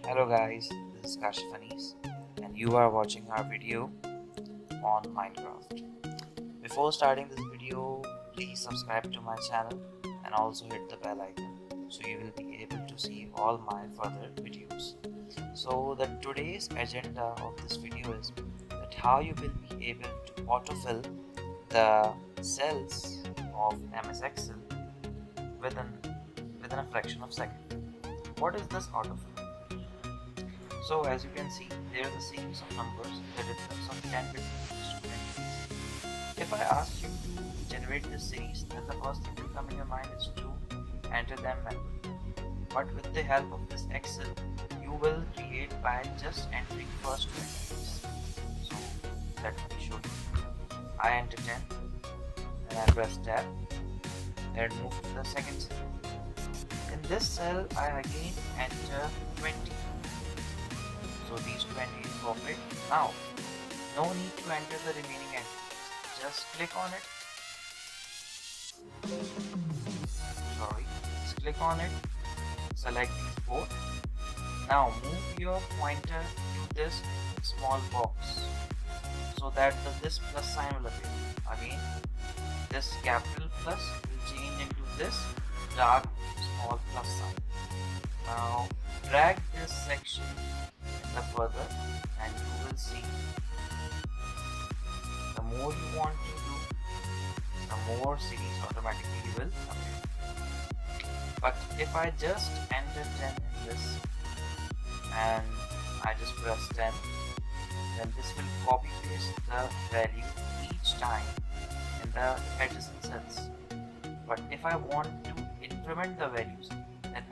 Hello guys, this is Kashif and you are watching our video on Minecraft. Before starting this video, please subscribe to my channel and also hit the bell icon so you will be able to see all my further videos. So the today's agenda of this video is that how you will be able to autofill the cells of MS Excel within a fraction of second. What is this autofill? So as you can see, there are the series of numbers, the difference of 10 between these two entities. If I ask you to generate this series, then the first thing will come in your mind is to enter them manually. But with the help of this Excel, you will create by just entering first two entities. So let me show you. I enter 10, then I press tab, then move to the second cell. In this cell, I again enter 20. So these two entities cooperate. Now, no need to enter the remaining entities. Just click on it. Just click on it. Select these both. Now move your pointer to this small box so that this plus sign will appear. Again, this capital plus will change into this dark small plus sign. Now drag this section further and you will see the more you want to do, the more series automatically will appear. But if I just enter 10 in this and I just press 10, then this will copy paste the value each time in the adjacent cells. But if I want to increment the values, then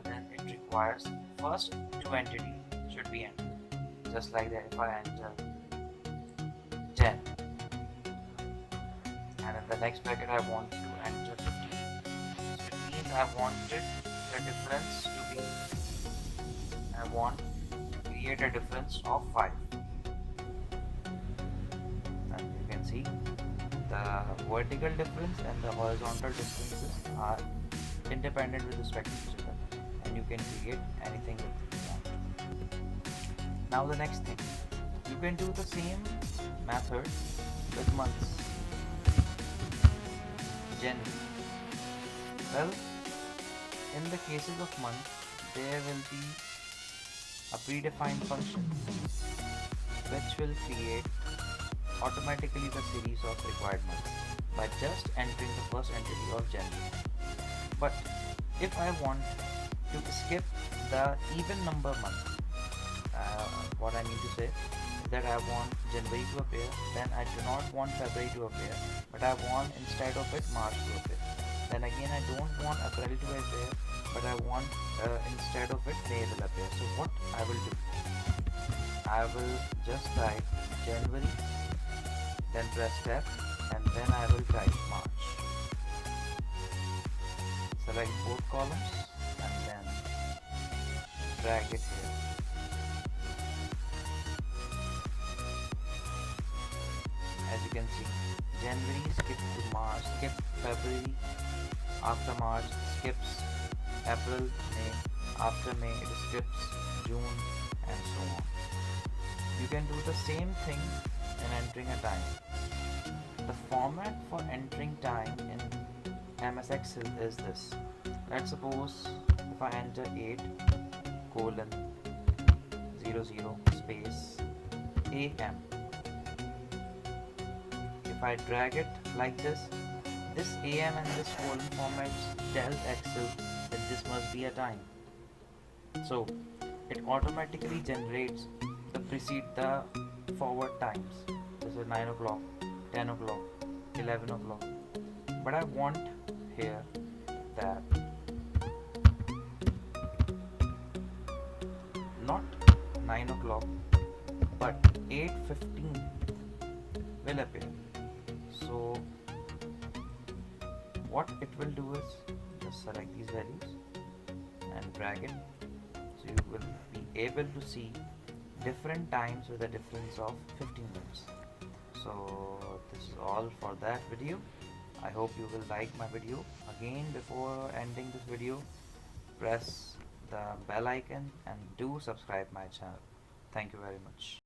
then it requires first two entities should be entered. Just like that, if I enter 10 and in the next bracket I want to enter 15, so it means I wanted the difference to be, I want to create a difference of 5. And you can see the vertical difference and the horizontal differences are independent with respect to each other, and you can create anything with it. Now the next thing, you can do the same method with months. January. Well, in the cases of months, there will be a predefined function which will create automatically the series of required months by just entering the first entity of January. But if I want to skip the even number month, what I mean to say is that I want January to appear, then I do not want February to appear, but I want instead of it March to appear. Then again I don't want April to appear, but I want instead of it May will appear. So what I will do, I will just type January, then press tab, and then I will type March. Select both columns and then drag it here. As you can see, January skips to March, skip February, after March skips April, May, after May it skips June, and so on. You can do the same thing in entering a time. The format for entering time in MS Excel is this. Let's suppose if I enter 8 colon 00 space AM. If I drag it like this AM and this colon formats tells Excel that this must be a time. So it automatically generates the forward times. This is 9 o'clock, 10 o'clock, 11 o'clock. But I want here that not 9 o'clock but 8:15 will appear. So what it will do is just select these values and drag it, so you will be able to see different times with a difference of 15 minutes. So this is all for that video. I hope you will like my video. Again, before ending this video, press the bell icon and do subscribe my channel. Thank you very much.